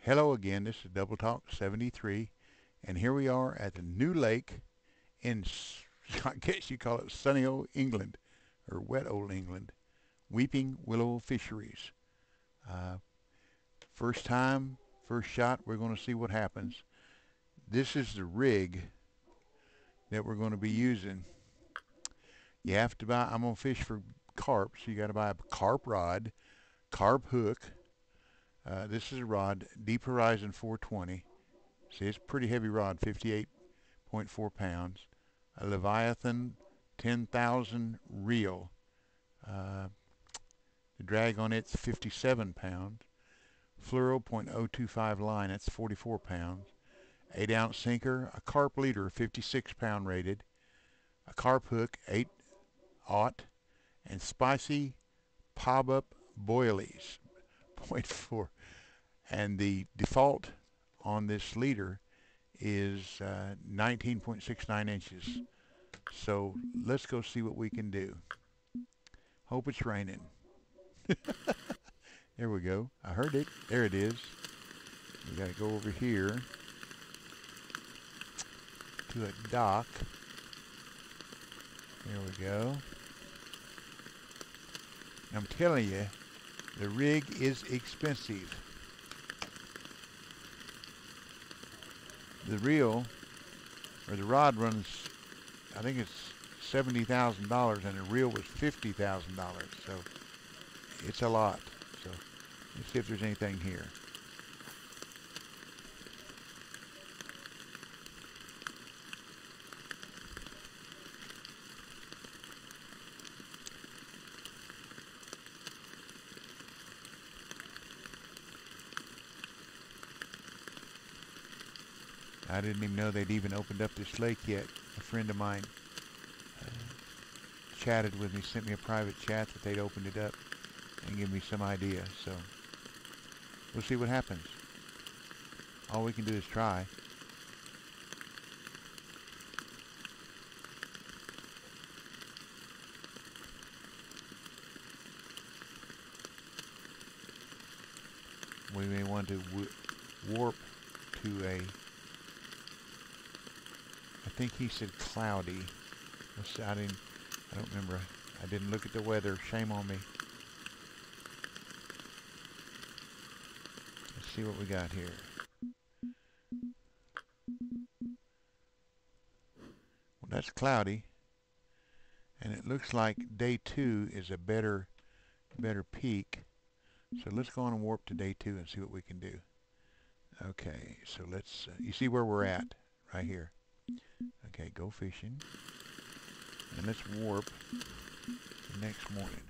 Hello again, this is Double Talk 73, and here we are at the new lake in, I guess you call it sunny old England, or wet old England, Weeping Willow Fisheries. Uh, First time, first shot, we're going to see what happens. This is the rig that we're going to be using. You have to buy, I'm going to fish for carp, so you got to buy a carp rod, carp hook. This is a rod, Deep Horizon 420. See, it's a pretty heavy rod, 58.4 pounds. A Leviathan 10,000 reel. Uh, the drag on it's 57 pounds. Fluoro .025 line, that's 44 pounds. 8-ounce sinker, a carp leader, 56 pound rated. A carp hook, 8/0, and spicy pop-up boilies, point 0.4. And the default on this leader is 19.69 inches. So let's go see what we can do. Hope it's raining. There we go. I heard it. There it is. We got to go over here to a dock. There we go. I'm telling you, the rig is expensive. The reel, or the rod runs, I think it's $70,000, and the reel was $50,000. So it's a lot. So let's see if there's anything here. I didn't even know they'd even opened up this lake yet. A friend of mine chatted with me, sent me a private chat that they'd opened it up and give me some idea. So we'll see what happens. All we can do is try. We may want to warp to a, I think he said cloudy. I don't remember. I didn't look at the weather. Shame on me. Let's see what we got here. Well, that's cloudy, and it looks like day 2 is a better peak. So let's go on and warp to day 2 and see what we can do. Okay, so let's. You see where we're at right here. Okay, go fishing, and let's warp the next morning.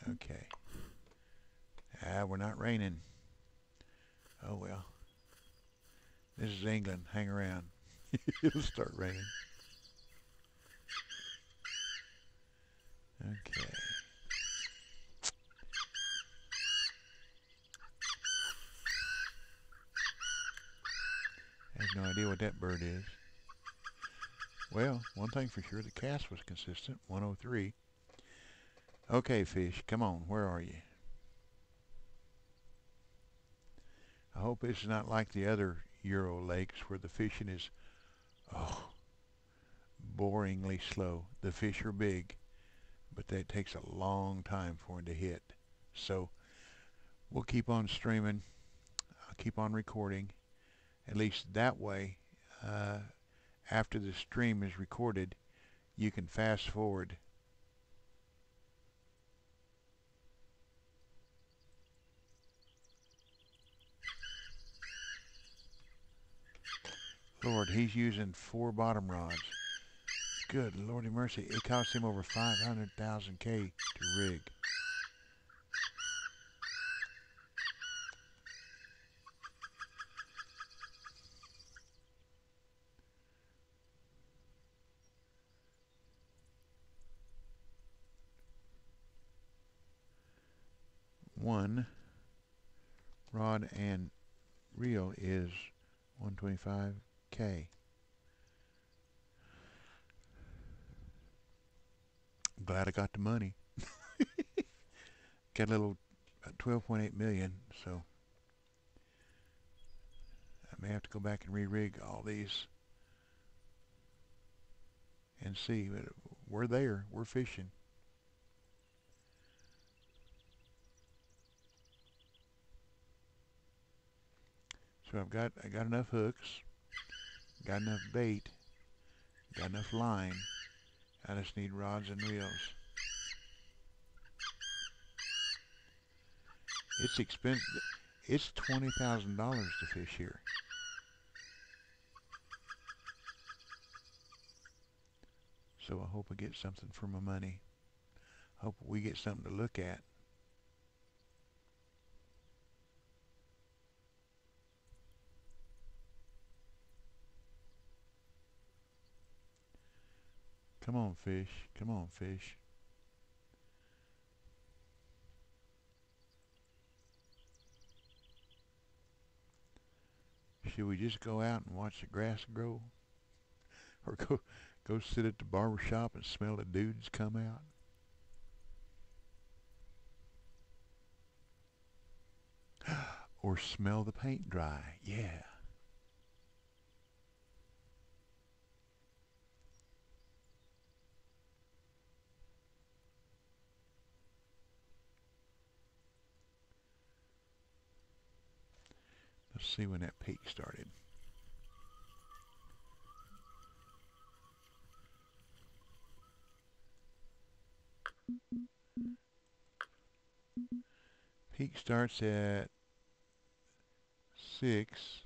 Okay. We're not raining. Oh well. This is England. Hang around. It'll start raining. Okay. I have no idea what that bird is. Well, one thing for sure, the cast was consistent, 103. Okay, fish, come on, where are you? I hope it's not like the other Euro lakes where the fishing is, boringly slow. The fish are big, but it takes a long time for them to hit. So we'll keep on streaming. I'll keep on recording. At least that way, after the stream is recorded, you can fast forward. Lord, he's using 4 bottom rods. Good Lordy mercy, it cost him over 500,000 K to rig. One rod and reel is 125K. I'm glad I got the money. Got a little 12.8 million, so I may have to go back and re-rig all these and see, but we're there. We're fishing. So I got enough hooks, got enough bait, got enough line. I just need rods and reels. It's expensive. It's $20,000 to fish here. So I hope I get something for my money. Hope we get something to look at. Come on, fish. Come on, fish. Should we just go out and watch the grass grow? Or go sit at the barber shop and smell the dudes come out? Or smell the paint dry? Yeah. Let's see when that peak started. Peak starts at 6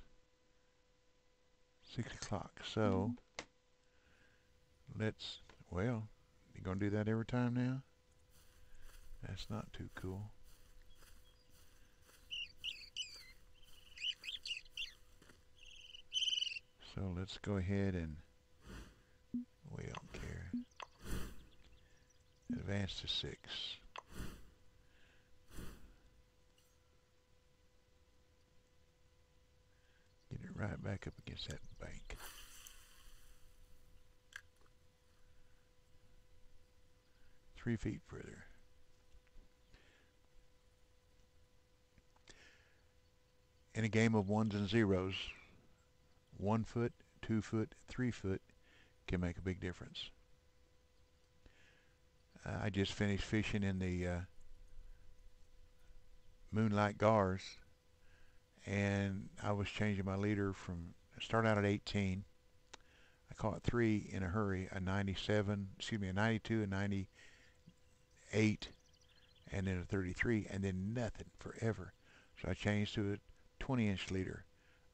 o'clock. So let's, well, you gonna do that every time now? That's not too cool. So let's go ahead and, we don't care, advance to 6. Get it right back up against that bank. Three feet further. In a game of ones and zeros, 1 foot, 2 foot, 3 foot can make a big difference. I just finished fishing in the Moonlight Gars, and I was changing my leader from, start out at 18. I caught 3 in a hurry, a 97, excuse me, a 92, a 98, and then a 33, and then nothing forever. So I changed to a 20-inch leader.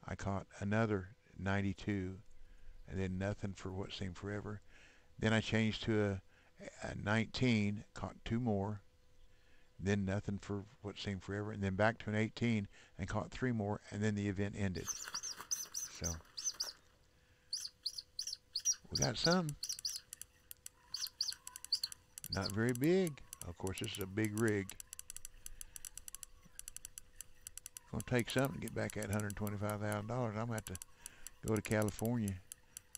I caught another 92, and then nothing for what seemed forever. Then I changed to a 19, caught 2 more, then nothing for what seemed forever, and then back to an 18 and caught 3 more, and then the event ended. So we got some. Not very big. Of course, this is a big rig. Gonna take something to get back at $125,000. I'm gonna have to go to California.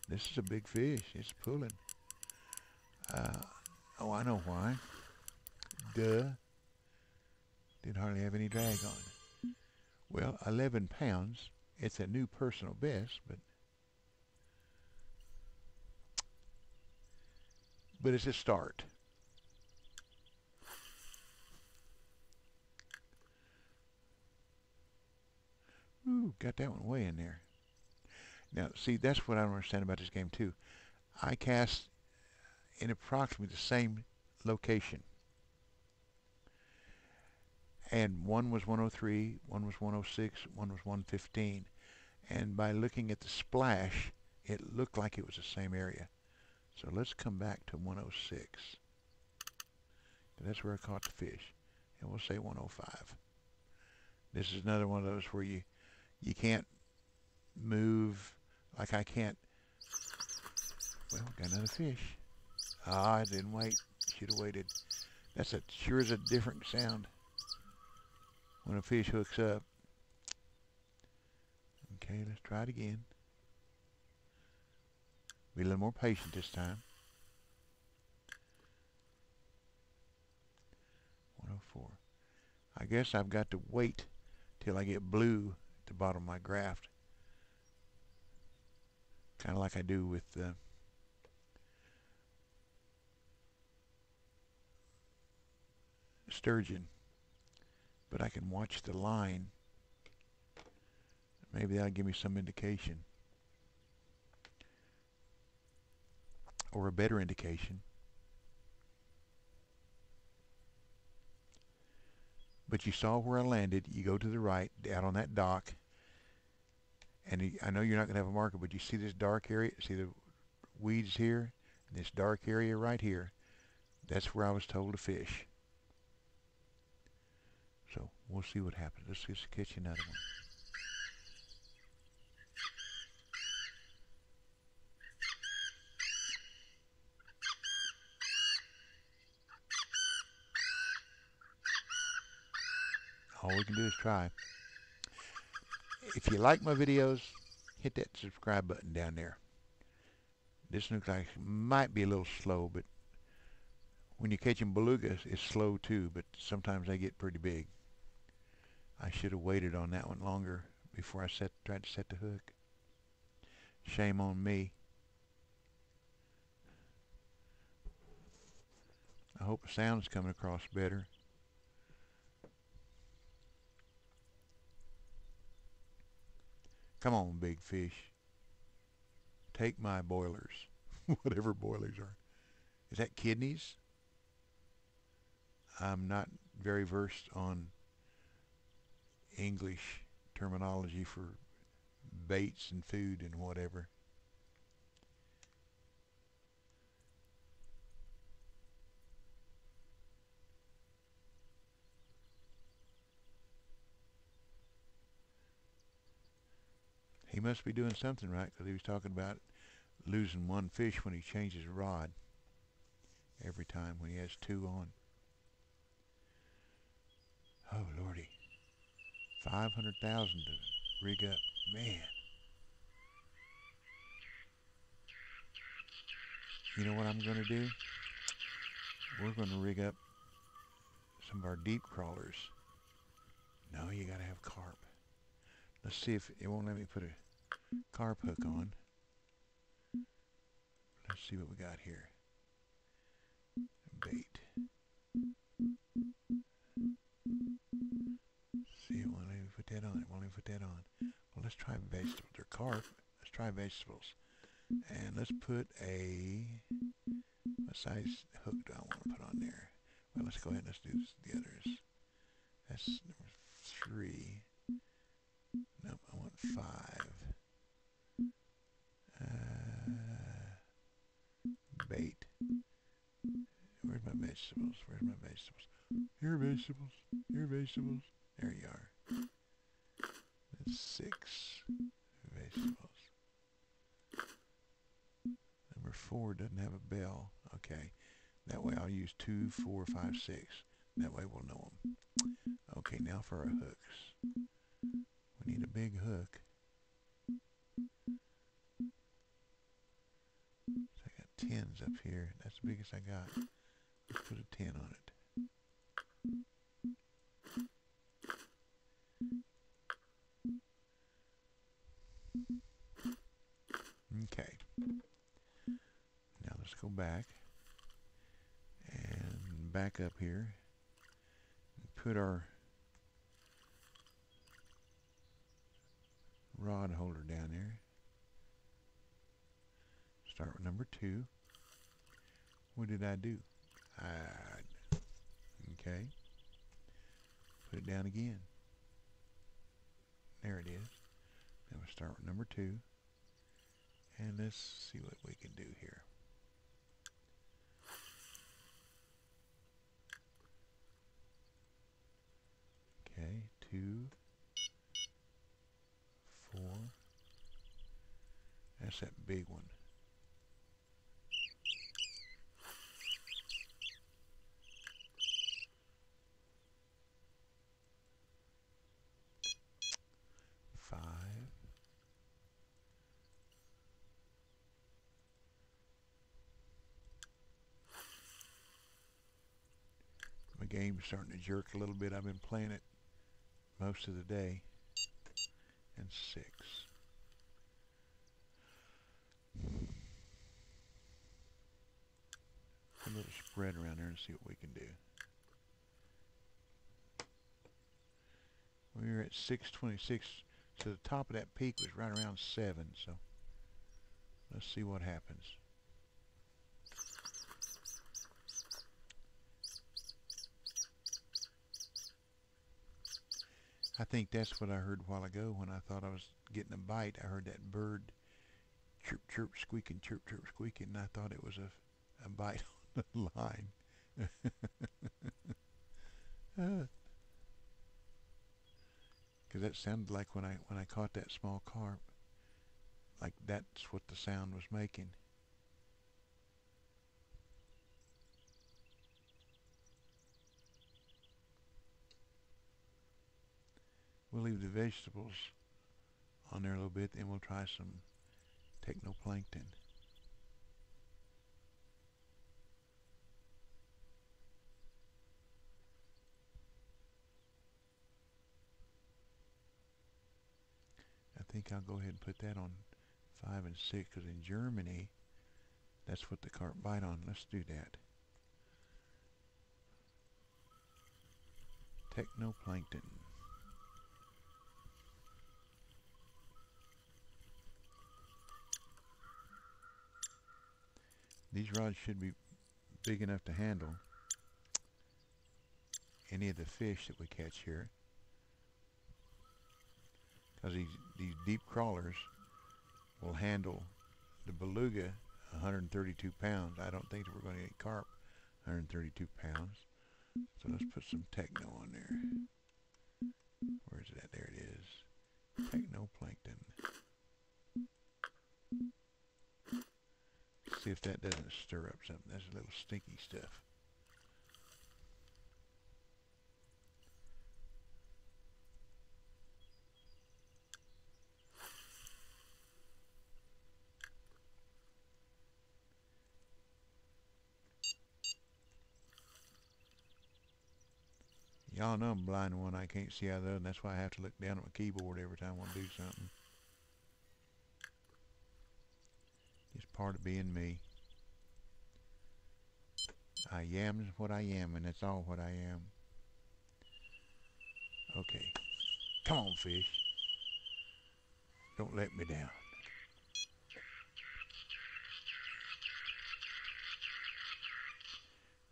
This is a big fish. It's pulling. Oh, I know why. Duh. Didn't hardly have any drag on it. Well, 11 pounds. It's a new personal best, but it's a start. Ooh, got that one way in there. Now, see, that's what I don't understand about this game, too. I cast in approximately the same location. And one was 103, one was 106, one was 115. And by looking at the splash, it looked like it was the same area. So let's come back to 106. That's where I caught the fish. And we'll say 105. This is another one of those where you can't move, like I can't. Well, got another fish. Ah, I didn't wait. Should have waited. That's sure is a different sound when a fish hooks up. Okay, let's try it again. Be a little more patient this time. 104. I guess I've got to wait till I get blue at the bottom of my graft Kind of like I do with sturgeon. But I can watch the line. Maybe that'll give me some indication. Or a better indication. But you saw where I landed. You go to the right, out on that dock. And I know you're not going to have a marker, but you see this dark area? See the weeds here? And this dark area right here? That's where I was told to fish. So we'll see what happens. Let's just catch another one. All we can do is try. If you like my videos, hit that subscribe button down there. This looks like it might be a little slow, but when you're catching belugas, it's slow too, but sometimes they get pretty big. I should have waited on that one longer before I tried to set the hook. Shame on me. I hope the sound's coming across better. Come on, big fish. Take my boilers. Whatever boilers are. Is that kidneys? I'm not very versed on English terminology for baits and food and whatever. He must be doing something right, because he was talking about losing one fish when he changes a rod every time when he has two on. Oh lordy, 500,000 to rig up, man. You know what I'm going to do? We're going to rig up some of our deep crawlers. No, you got to have carp. Let's see if it won't let me put a carp hook on. Let's see what we got here. Bait. See, it won't let me put that on. It won't let me put that on. Well, let's try vegetables. They're carp. Let's try vegetables. And let's put a... What size hook do I want to put on there? Well, let's go ahead and let's do the others. That's number 3. Nope, I want 5. Bait. Where's my vegetables? Where's my vegetables? Here are vegetables. Here are vegetables. There you are. That's 6 vegetables. Number 4 doesn't have a bell. Okay. That way I'll use 2, 4, 5, 6. That way we'll know them. Okay, now for our hooks. We need a big hook. So I got 10s up here. That's the biggest I got. Let's put a 10 on it. Okay. Now let's go back and back up here and put our rod holder down there. Start with number 2. What did I do? Okay. Put it down again. There it is. Now we'll start with number 2. And let's see what we can do here. Okay, 2, 4. That's that big one. My game's starting to jerk a little bit. I've been playing it most of the day. And 6. Put a little spread around there and see what we can do. We were at 626, so the top of that peak was right around 7, so let's see what happens. I think that's what I heard a while ago when I thought I was getting a bite. I heard that bird chirp, chirp, squeaking, chirp, chirp, squeaking, and I thought it was a bite on the line. Because that sounded like when I caught that small carp, like that's what the sound was making. We'll leave the vegetables on there a little bit, then we'll try some technoplankton. I think I'll go ahead and put that on 5 and 6, because in Germany, that's what the carp bite on. Let's do that. Technoplankton. These rods should be big enough to handle any of the fish that we catch here, because these deep crawlers will handle the beluga 132 pounds. I don't think that we're going to get carp 132 pounds. So let's put some techno on there. Where is it at? There it is. Technoplankton. See if that doesn't stir up something. That's a little stinky stuff. Y'all know I'm blind in one eye, can't see out of the other, and that's why I have to look down at my keyboard every time I want to do something. It's part of being me. I am what I am, and that's all what I am. Okay. Come on, fish. Don't let me down.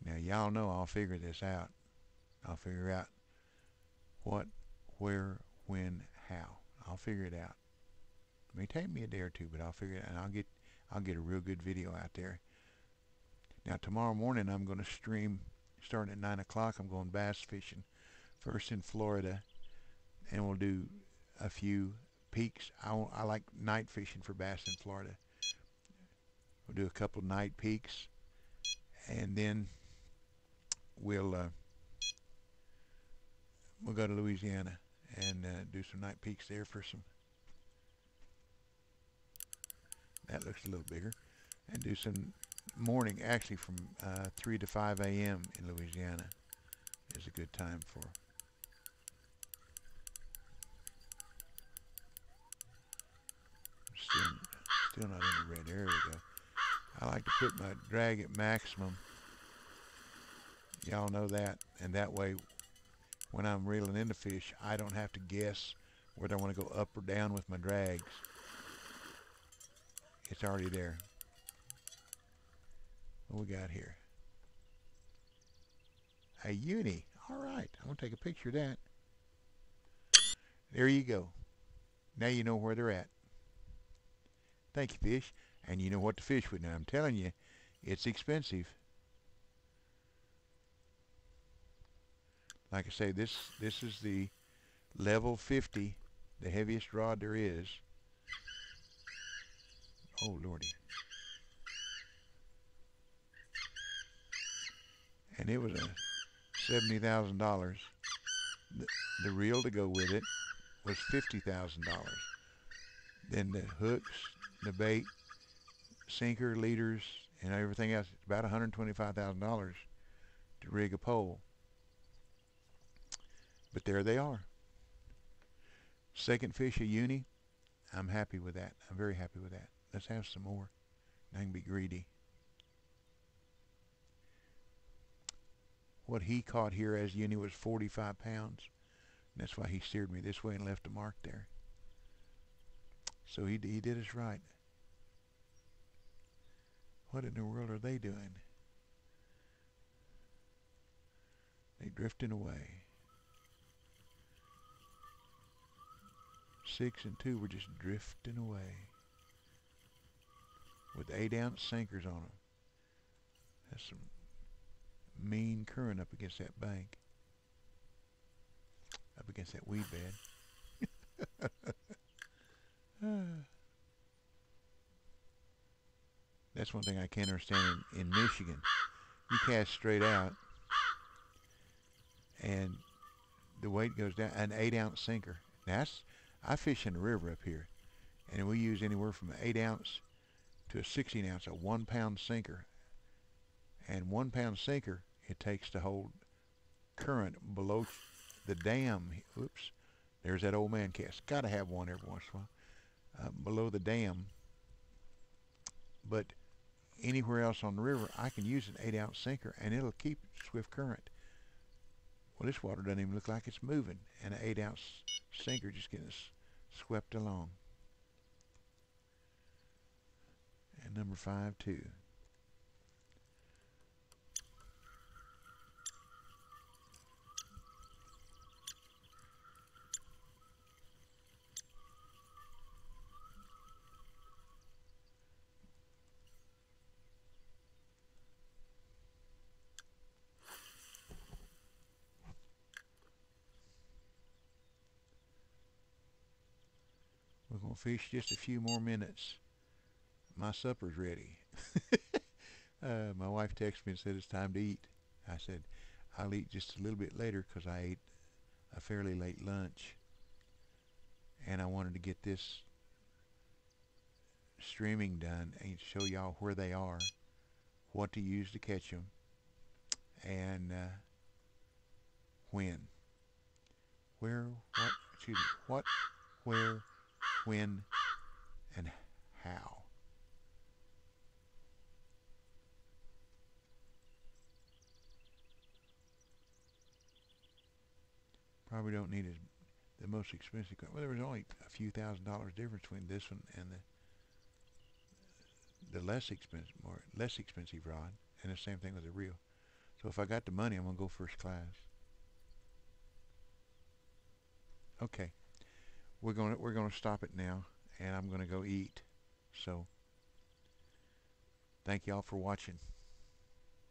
Now, y'all know I'll figure this out. I'll figure out what, where, when, how. I'll figure it out. It may take me a day or two, but I'll figure it out, and I'll get a real good video out there. Now tomorrow morning I'm going to stream starting at 9 o'clock. I'm going bass fishing first in Florida, and we'll do a few peaks. I like night fishing for bass in Florida. We'll do a couple night peaks, and then we'll go to Louisiana and do some night peaks there for some. That looks a little bigger. And do some morning, actually from 3 to 5 a.m. in Louisiana is a good time for. Still not in the red. There we go. I like to put my drag at maximum. Y'all know that, and that way when I'm reeling in the fish, I don't have to guess whether I want to go up or down with my drags. It's already there. What we got here? A uni. All right, I'm going to take a picture of that. There you go. Now you know where they're at. Thank you, fish. And you know what to fish with. Now I'm telling you, it's expensive. Like I say, this is the level 50, the heaviest rod there is. Oh, Lordy. And it was a $70,000. The reel to go with it was $50,000. Then the hooks, the bait, sinker, leaders, and everything else, it's about $125,000 to rig a pole. But there they are. Second fish, a uni. I'm happy with that. I'm very happy with that. Let's have some more. I can be greedy. what he caught here as uni was 45 pounds. And that's why he steered me this way and left a mark there. So he did us right. What in the world are they doing? They drifting away. 6 and 2 were just drifting away with 8-ounce sinkers on them. That's some mean current up against that bank, up against that weed bed. That's one thing I can't understand in Michigan. You cast straight out, and the weight goes down. An 8-ounce sinker. Now I fish in the river up here, and we use anywhere from an 8-ounce to a 16-ounce, a 1-pound sinker. And 1-pound sinker it takes to hold current below the dam. Oops, there's that old man cast. Got to have one every once in a while. Below the dam. But anywhere else on the river, I can use an 8-ounce sinker, and it'll keep swift current. Well, this water doesn't even look like it's moving, and an 8-ounce sinker just getting swept along. And number 5-2. We're going to fish just a few more minutes. My supper's ready. My wife texted me and said it's time to eat. I said I'll eat just a little bit later because I ate a fairly late lunch. And I wanted to get this streaming done and show y'all where they are, what to use to catch them, and when. Where, what, excuse me, what, where, when, and how. Probably don't need the most expensive. Well, there was only a few $1,000s difference between this one and the less expensive rod, and the same thing with the reel. So if I got the money, I'm gonna go first class. Okay, we're gonna stop it now, and I'm gonna go eat. So thank y'all for watching.